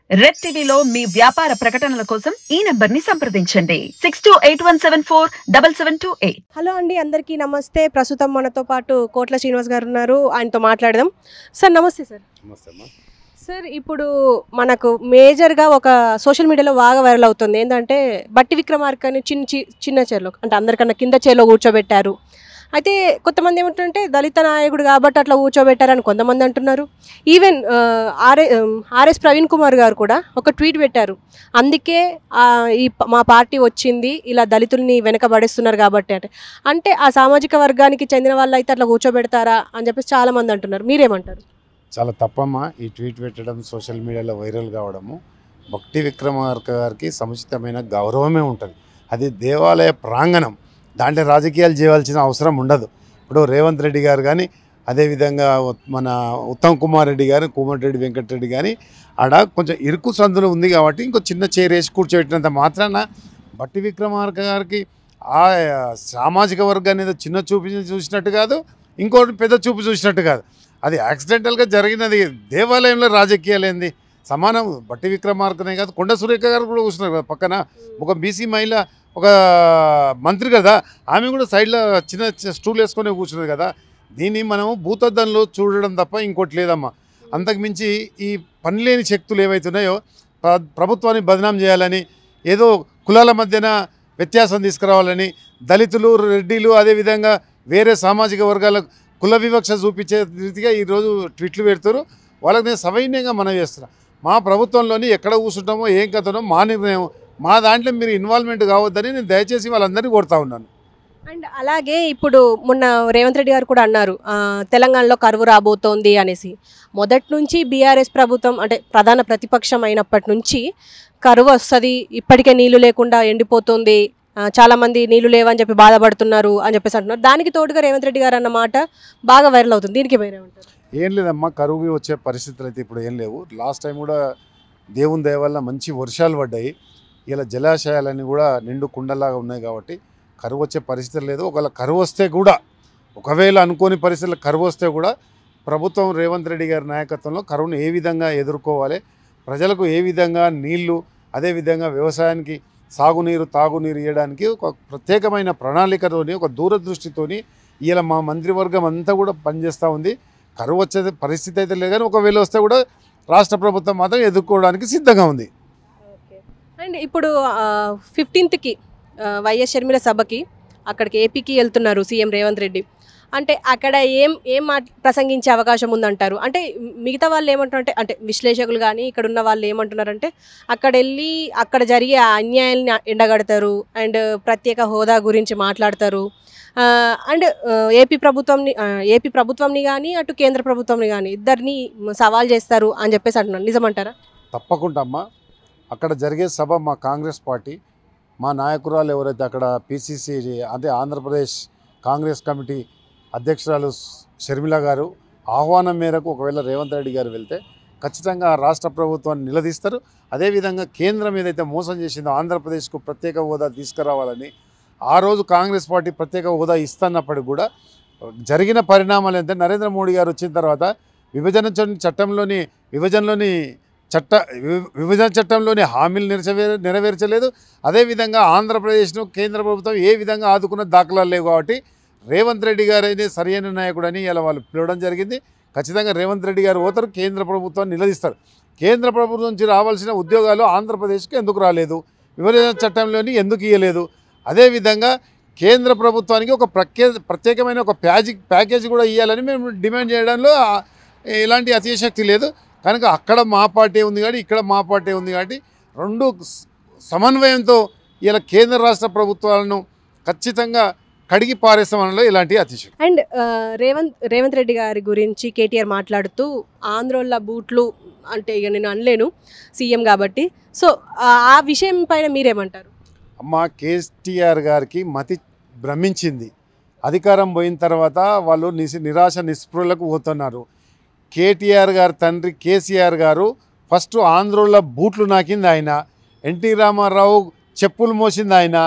Red టీవీలో మీ వ్యాపార ప్రకటనల కోసం ఈ నంబర్ ని సంప్రదించండి 6281747728. హలో అండి, అందరికీ నమస్తే. ప్రస్తుతం మనతో పాటు కోట్ల శ్రీనివాస్ గారు ఉన్నారు. ఆయనతో మాట్లాడదాం. సార్ నమస్తే. సార్ నమస్తే అమ్మా. సార్, ఇప్పుడు మనకు మేజర్గా ఒక సోషల్ మీడియాలో బాగా వైరల్ అవుతుంది ఏంటంటే బట్టి విక్రమార్కని చిన్న చైర్లో, అంటే అందరికన్నా కింద చైర్లో కూర్చోబెట్టారు. అయితే కొంతమంది ఏమంటారంటే దళిత నాయకుడు కాబట్టి అట్లా కూర్చోబెట్టారని కొంతమంది అంటున్నారు. ఈవెన్ ఆర్ఎస్ ప్రవీణ్ కుమార్ గారు కూడా ఒక ట్వీట్ పెట్టారు. అందుకే మా పార్టీ వచ్చింది, ఇలా దళితుల్ని వెనకబడేస్తున్నారు కాబట్టి అంటే ఆ సామాజిక వర్గానికి చెందిన వాళ్ళు అయితే అట్లా కూర్చోబెడతారా అని చెప్పేసి చాలామంది అంటున్నారు. మీరేమంటారు? చాలా తప్పమ్మా ఈ ట్వీట్ పెట్టడం, సోషల్ మీడియాలో వైరల్ కావడము. భక్తి విక్రమార్క గారికి సముచితమైన గౌరవమే ఉంటుంది. అది దేవాలయ ప్రాంగణం, దాంట్లో రాజకీయాలు చేయవలసిన అవసరం ఉండదు. ఇప్పుడు రేవంత్ రెడ్డి గారు కానీ, అదేవిధంగా మన ఉత్తమ్ కుమార్ రెడ్డి గారు, కోమటిరెడ్డి వెంకటరెడ్డి కానీ ఆడ కొంచెం ఇరుకు సందులు ఉంది కాబట్టి ఇంకో చిన్న చైర్ వేసి కూర్చోబెట్టినంత మాత్రాన భట్టి విక్రమార్క గారికి ఆ సామాజిక వర్గాన్ని ఏదో చిన్న చూపు చూసినట్టు కాదు, ఇంకోటి పెద్ద చూపు చూసినట్టు కాదు. అది యాక్సిడెంటల్గా జరిగినది. దేవాలయంలో రాజకీయాలు ఏంది సమానం. భట్టి విక్రమార్కనే కాదు, కొండ సురేఖ గారు కూడా కూర్చున్నారు కదా పక్కన. ఒక బీసీ మహిళ, ఒక మంత్రి కదా, ఆమె కూడా సైడ్లో చిన్న స్టూల్ వేసుకొని కూర్చున్నది కదా. దీన్ని మనము భూతద్దంలో చూడడం తప్ప ఇంకోటి లేదమ్మా. అంతకుమించి ఈ పనిలేని శక్తులు ఏవైతున్నాయో ప్రభుత్వాన్ని బదనాం చేయాలని, ఏదో కులాల మధ్యన వ్యత్యాసం తీసుకురావాలని, దళితులు, రెడ్డిలు, అదేవిధంగా వేరే సామాజిక వర్గాల కుల వివక్ష చూపించే రీతిగా ఈరోజు ట్వీట్లు పెడతారు. వాళ్ళకి నేను సవైన్యంగా మనవి చేస్తున్నా, మా ప్రభుత్వంలోని ఎక్కడ కూర్చుంటామో ఏం కథనో మా నిర్ణయం, మా దాంట్లో మీరు ఇన్వాల్వ్మెంట్ కావద్దని నేను దయచేసి వాళ్ళందరినీ కోరుతా ఉన్నాను. అండ్ అలాగే ఇప్పుడు మొన్న రేవంత్ రెడ్డి గారు కూడా అన్నారు తెలంగాణలో కరువు రాబోతోంది అనేసి. మొదటి నుంచి బీఆర్ఎస్ ప్రభుత్వం అంటే ప్రధాన ప్రతిపక్షం అయినప్పటి నుంచి కరువు వస్తుంది, ఇప్పటికే నీళ్లు లేకుండా ఎండిపోతుంది, చాలామంది నీళ్లు లేవని చెప్పి బాధపడుతున్నారు అని చెప్పేసి అంటున్నారు. దానికి తోడుగా రేవంత్ రెడ్డి గారు అన్న మాట బాగా వైరల్ అవుతుంది. దీనికి వేరేమంటారు? ఏం లేదమ్మా, కరువు వచ్చే పరిస్థితులు అయితే ఇప్పుడు ఏం లేవు. లాస్ట్ టైం కూడా దేవుని దయ వల్ల మంచి వర్షాలు పడ్డాయి. ఇలా జలాశయాలన్నీ కూడా నిండు కుండలాగా ఉన్నాయి కాబట్టి కరువు వచ్చే పరిస్థితి లేదు. ఒకవేళ కరువు వస్తే కూడా, ఒకవేళ అనుకోని పరిస్థితుల్లో కరువు వస్తే కూడా ప్రభుత్వం రేవంత్ రెడ్డి గారి నాయకత్వంలో కరువును ఏ విధంగా ఎదుర్కోవాలి, ప్రజలకు ఏ విధంగా నీళ్లు, అదేవిధంగా వ్యవసాయానికి సాగునీరు, తాగునీరు ఇవ్వడానికి ఒక ప్రత్యేకమైన ప్రణాళికతోని, ఒక దూరదృష్టితోని ఇలా మా మంత్రివర్గం అంతా కూడా పనిచేస్తూ ఉంది. కరువు వచ్చే పరిస్థితి అయితే లేదు, కానీ ఒకవేళ వస్తే కూడా రాష్ట్ర ప్రభుత్వం మాత్రం ఎదుర్కోవడానికి సిద్ధంగా ఉంది. అండ్ ఇప్పుడు 15కి వైఎస్ షర్మిల సభకి అక్కడికి ఏపీకి వెళ్తున్నారు సీఎం రేవంత్ రెడ్డి. అంటే అక్కడ ఏం ప్రసంగించే అవకాశం ఉందంటారు? అంటే మిగతా వాళ్ళు ఏమంటారంటే, అంటే విశ్లేషకులు కానీ ఇక్కడ ఉన్న వాళ్ళు ఏమంటున్నారంటే అక్కడ వెళ్ళి అక్కడ జరిగే అన్యాయాన్ని ఎండగడతారు అండ్ ప్రత్యేక హోదా గురించి మాట్లాడతారు అండ్ ఏపీ ప్రభుత్వంని కానీ అటు కేంద్ర ప్రభుత్వంని కానీ ఇద్దరిని సవాల్ చేస్తారు అని చెప్పేసి అంటున్నారు. నిజమంటారా? తప్పకుండా అమ్మా. అక్కడ జరిగే సభ మా కాంగ్రెస్ పార్టీ, మా నాయకురాలు ఎవరైతే అక్కడ పిసిసి అంటే ఆంధ్రప్రదేశ్ కాంగ్రెస్ కమిటీ అధ్యక్షురాలు షర్మిల గారు ఆహ్వానం మేరకు ఒకవేళ రేవంత్ రెడ్డి గారు వెళ్తే ఖచ్చితంగా రాష్ట్ర ప్రభుత్వాన్ని నిలదీస్తారు. అదేవిధంగా కేంద్రం ఏదైతే మోసం చేసిందో ఆంధ్రప్రదేశ్కు ప్రత్యేక హోదా తీసుకురావాలని, ఆ రోజు కాంగ్రెస్ పార్టీ ప్రత్యేక హోదా ఇస్తున్నప్పటికి కూడా జరిగిన పరిణామాలు ఏంటంటే నరేంద్ర మోడీ గారు వచ్చిన తర్వాత విభజన చట్టంలోని హామీలు నెరవేర్చలేదు. అదేవిధంగా ఆంధ్రప్రదేశ్ను కేంద్ర ప్రభుత్వం ఏ విధంగా ఆదుకున్న దాఖలాలు లేవు. కాబట్టి రేవంత్ రెడ్డి గారైతే సరైన నాయకుడని ఇలా వాళ్ళు పిలవడం జరిగింది. ఖచ్చితంగా రేవంత్ రెడ్డి గారు పోతారు, కేంద్ర ప్రభుత్వాన్ని నిలదీస్తారు. కేంద్ర ప్రభుత్వం నుంచి రావాల్సిన ఉద్యోగాలు ఆంధ్రప్రదేశ్కి ఎందుకు రాలేదు, విభజన చట్టంలోని ఎందుకు ఇవ్వలేదు, అదేవిధంగా కేంద్ర ప్రభుత్వానికి ఒక ప్రత్యేకమైన ఒక ప్యాకేజ్ కూడా ఇవ్వాలని మేము డిమాండ్ చేయడంలో ఎలాంటి అతిశక్తి లేదు. కనుక అక్కడ మా పార్టీ ఉంది కాబట్టి ఇక్కడ మా పార్టీ ఉంది కాబట్టి రెండు సమన్వయంతో ఇలా కేంద్ర రాష్ట్ర ప్రభుత్వాలను ఖచ్చితంగా కడిగి పారేస్తామనలో ఇలాంటి అతిశక్తి. అండ్ రేవంత్ రెడ్డి గారి గురించి కేటీఆర్ మాట్లాడుతూ ఆంధ్రోళ్ళ బూట్లు అంటే ఇక నేను అనలేను సీఎం కాబట్టి, సో ఆ విషయం పైన మీరేమంటారు? అమ్మ, కేటీఆర్ గారికి మతి భ్రమించింది. అధికారం పోయిన తర్వాత వాళ్ళు నిరాశ నిస్పృహలకు పోతున్నారు. కేటీఆర్ గారు తండ్రి కేసీఆర్ గారు ఫస్ట్ ఆంధ్రోళ్ళ బూట్లు నాకింది ఆయన, ఎన్టీ రామారావు చెప్పులు మోసింది ఆయన,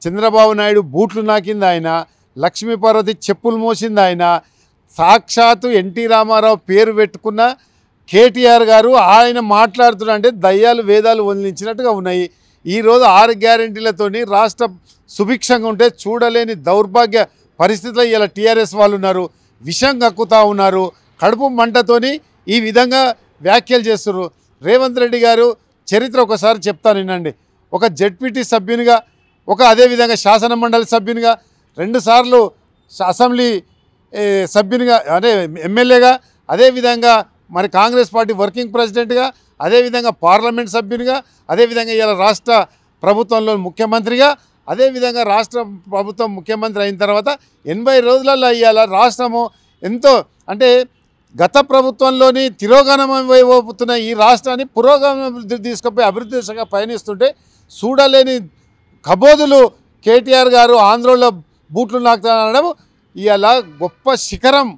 చంద్రబాబు నాయుడు బూట్లు నాకింది ఆయన, లక్ష్మీపార్వతి చెప్పులు మోసింది ఆయన, సాక్షాత్తు ఎన్టీ రామారావు పేరు పెట్టుకున్న కేటీఆర్ గారు ఆయన మాట్లాడుతున్నా అంటే దయ్యాలు వేదాలు వదిలించినట్టుగా ఉన్నాయి. ఈరోజు 6 గ్యారెంటీలతోని రాష్ట్రం సుభిక్షంగా ఉంటే చూడలేని దౌర్భాగ్య పరిస్థితుల్లో ఇలా టీఆర్ఎస్ వాళ్ళు ఉన్నారు. విషం కక్కుతూ ఉన్నారు. కడుపు మంటతోని ఈ విధంగా వ్యాఖ్యలు చేస్తున్నారు. రేవంత్ రెడ్డి గారు చరిత్ర ఒకసారి చెప్తాను వినండి. ఒక జెడ్పీటీ సభ్యునిగా, అదేవిధంగా శాసన మండలి సభ్యునిగా, 2 సార్లు అసెంబ్లీ సభ్యునిగా అంటే ఎమ్మెల్యేగా, అదేవిధంగా మరి కాంగ్రెస్ పార్టీ వర్కింగ్ ప్రెసిడెంట్గా, అదేవిధంగా పార్లమెంట్ సభ్యునిగా, అదేవిధంగా ఇలా రాష్ట్ర ప్రభుత్వంలో ముఖ్యమంత్రిగా, అదేవిధంగా రాష్ట్ర ప్రభుత్వం ముఖ్యమంత్రి అయిన తర్వాత 80 రోజులలో ఇవాళ రాష్ట్రము ఎంతో అంటే గత ప్రభుత్వంలోని తిరోగమనమైపోతున్న ఈ రాష్ట్రాన్ని పురోగమన తీసుకుపోయి అభివృద్ధి దిశగా పయనిస్తుంటే చూడలేని కబోదులు కేటీఆర్ గారు ఆంధ్రలో బూట్లు నాకుతానడం ఇవాళ గొప్ప శిఖరం.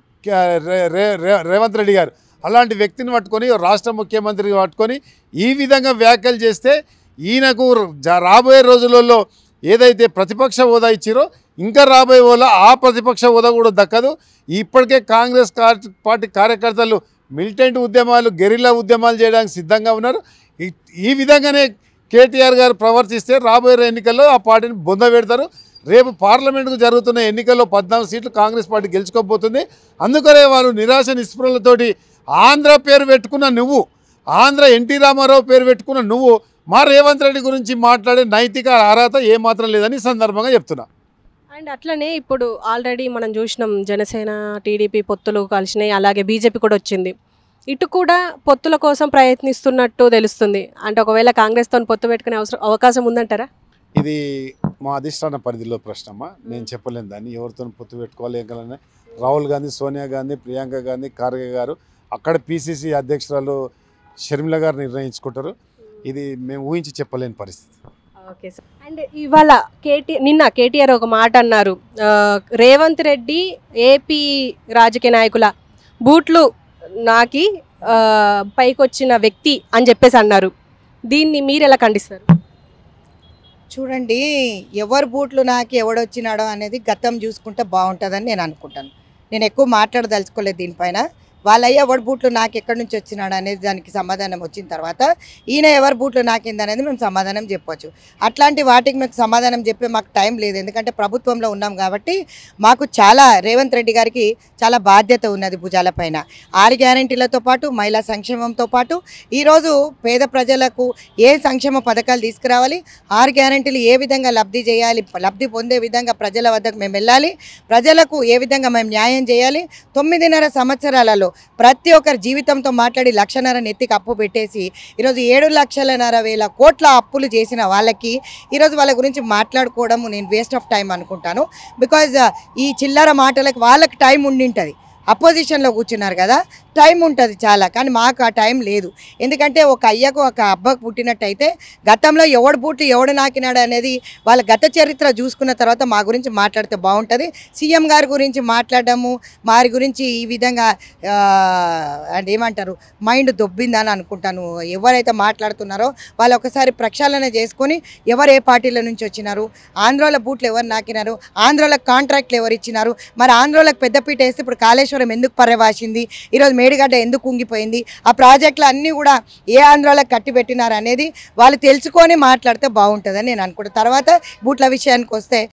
రేవంత్ రెడ్డి గారు అలాంటి వ్యక్తిని పట్టుకొని రాష్ట్ర ముఖ్యమంత్రిని పట్టుకొని ఈ విధంగా వ్యాఖ్యలు చేస్తే ఈయనకు రాబోయే రోజులలో ఏదైతే ప్రతిపక్ష హోదా ఇచ్చారో ఇంకా రాబోయే హోదా ఆ ప్రతిపక్ష హోదా కూడా దక్కదు. ఇప్పటికే కాంగ్రెస్ పార్టీ కార్యకర్తలు మిలిటెంట్ ఉద్యమాలు, గెరిల్లా ఉద్యమాలు చేయడానికి సిద్ధంగా ఉన్నారు. ఈ విధంగానే కేటీఆర్ గారు ప్రవర్తిస్తే రాబోయే ఎన్నికల్లో ఆ పార్టీని బొంద పెడతారు. రేపు పార్లమెంటుకు జరుగుతున్న ఎన్నికల్లో 14 సీట్లు కాంగ్రెస్ పార్టీ గెలుచుకోబోతుంది. అందుకనే వారు నిరాశ నిస్పృహలతోటి ఆంధ్ర పేరు పెట్టుకున్న నువ్వు, ఆంధ్ర ఎన్టీ రామారావు పేరు పెట్టుకున్న నువ్వు మా రేవంత్ రెడ్డి గురించి మాట్లాడే నైతిక అర్హత ఏమాత్రం లేదని సందర్భంగా చెప్తున్నా. అండ్ అట్లనే ఇప్పుడు ఆల్రెడీ మనం చూసినాం జనసేన టీడీపీ పొత్తులు కలిసినాయి, అలాగే బీజేపీ కూడా వచ్చింది. ఇటు కూడా పొత్తుల కోసం ప్రయత్నిస్తున్నట్టు తెలుస్తుంది. అంటే ఒకవేళ కాంగ్రెస్తో పొత్తు పెట్టుకునే అవకాశం ఉందంటారా? ఇది మా అధిష్టాన పరిధిలో ప్రశ్నమ్మా. నేను చెప్పలేను దాన్ని ఎవరితో పొత్తు పెట్టుకోవాలి. ఏంకలనే రాహుల్ గాంధీ, సోనియా గాంధీ, ప్రియాంక గాంధీ, ఖార్గే గారు, అక్కడ పిసిసి అధ్యక్షురాలు షర్మిల గారు నిర్ణయించుకుంటారు. ఇది మేము ఊహించి చెప్పలేని పరిస్థితి. Okay sir. అండ్ ఇవాళ నిన్న కేటీఆర్ ఒక మాట అన్నారు, రేవంత్ రెడ్డి ఏపీ రాజకీయ నాయకుల బూట్లు నాకి పైకొచ్చిన వ్యక్తి అని చెప్పేసి అన్నారు. దీన్ని మీరు ఎలా ఖండిస్తారు? చూడండి, ఎవరు బూట్లు నాకు ఎవడొచ్చినాడో అనేది గతం చూసుకుంటే బాగుంటుందని నేను అనుకుంటాను. నేను ఎక్కువ మాట్లాడదలుచుకోలేదు దీనిపైన. వాళ్ళయ్య ఎవరి బూట్లు నాకు ఎక్కడి నుంచి వచ్చినాడు అనేది దానికి సమాధానం వచ్చిన తర్వాత ఈయన ఎవరి బూట్లు నాకిందనేది మేము సమాధానం చెప్పవచ్చు. అట్లాంటి వాటికి మీకు సమాధానం చెప్పే మాకు టైం లేదు. ఎందుకంటే ప్రభుత్వంలో ఉన్నాం కాబట్టి మాకు చాలా రేవంత్ రెడ్డి గారికి చాలా బాధ్యత ఉన్నది భుజాలపైన. 6 గ్యారెంటీలతో పాటు మహిళా సంక్షేమంతో పాటు ఈరోజు పేద ప్రజలకు ఏ సంక్షేమ పథకాలు తీసుకురావాలి, 6 గ్యారెంటీలు ఏ విధంగా లబ్ధి చేయాలి, లబ్ధి పొందే విధంగా ప్రజల వద్దకు మేము వెళ్ళాలి, ప్రజలకు ఏ విధంగా మేము న్యాయం చేయాలి. 9.5 సంవత్సరాలలో ప్రతి ఒక్కరి జీవితంతో మాట్లాడి 1.5 లక్షల నెత్తికి అప్పు పెట్టేసి ఈరోజు 7,50,000 కోట్ల అప్పులు చేసిన వాళ్ళకి ఈరోజు వాళ్ళ గురించి మాట్లాడుకోవడం నేను వేస్ట్ ఆఫ్ టైం అనుకుంటాను. బికాజ్ ఈ చిల్లర మాటలకు వాళ్ళకి టైం ఉండింటుంది. అపోజిషన్లో కూర్చున్నారు కదా, టైం ఉంటుంది చాలా, కానీ మాకు ఆ టైం లేదు. ఎందుకంటే ఒక అయ్యకు ఒక అబ్బకు పుట్టినట్టయితే గతంలో ఎవడు బూట్లు ఎవడు నాకినాడు అనేది వాళ్ళ గత చరిత్ర చూసుకున్న తర్వాత మా గురించి మాట్లాడితే బాగుంటుంది. సీఎం గారి గురించి మాట్లాడడము, వారి గురించి ఈ విధంగా అంటే ఏమంటారు మైండ్ దొబ్బిందని అనుకుంటాను. ఎవరైతే మాట్లాడుతున్నారో వాళ్ళు ఒకసారి ప్రక్షాళన చేసుకొని ఎవరు ఏ పార్టీల నుంచి వచ్చినారు, ఆంధ్రాలో బూట్లు ఎవరు నాకినారు, ఆంధ్రాలకు కాంట్రాక్ట్లు ఎవరు ఇచ్చినారు, మరి ఆంధ్రాలకు పెద్దపీట వేస్తే ఇప్పుడు కాళేశ్వరం ఎందుకు పర్యవాసింది, ఈరోజు మేడిగడ్డ ఎందుకు కుంగిపోయింది, ఆ ప్రాజెక్టులు అన్నీ కూడా ఏ ఆంధ్రాలకు కట్టి పెట్టినారు అనేది వాళ్ళు తెలుసుకొని మాట్లాడితే బాగుంటుందని నేను అనుకుంటాను. తర్వాత బూట్ల విషయానికి వస్తే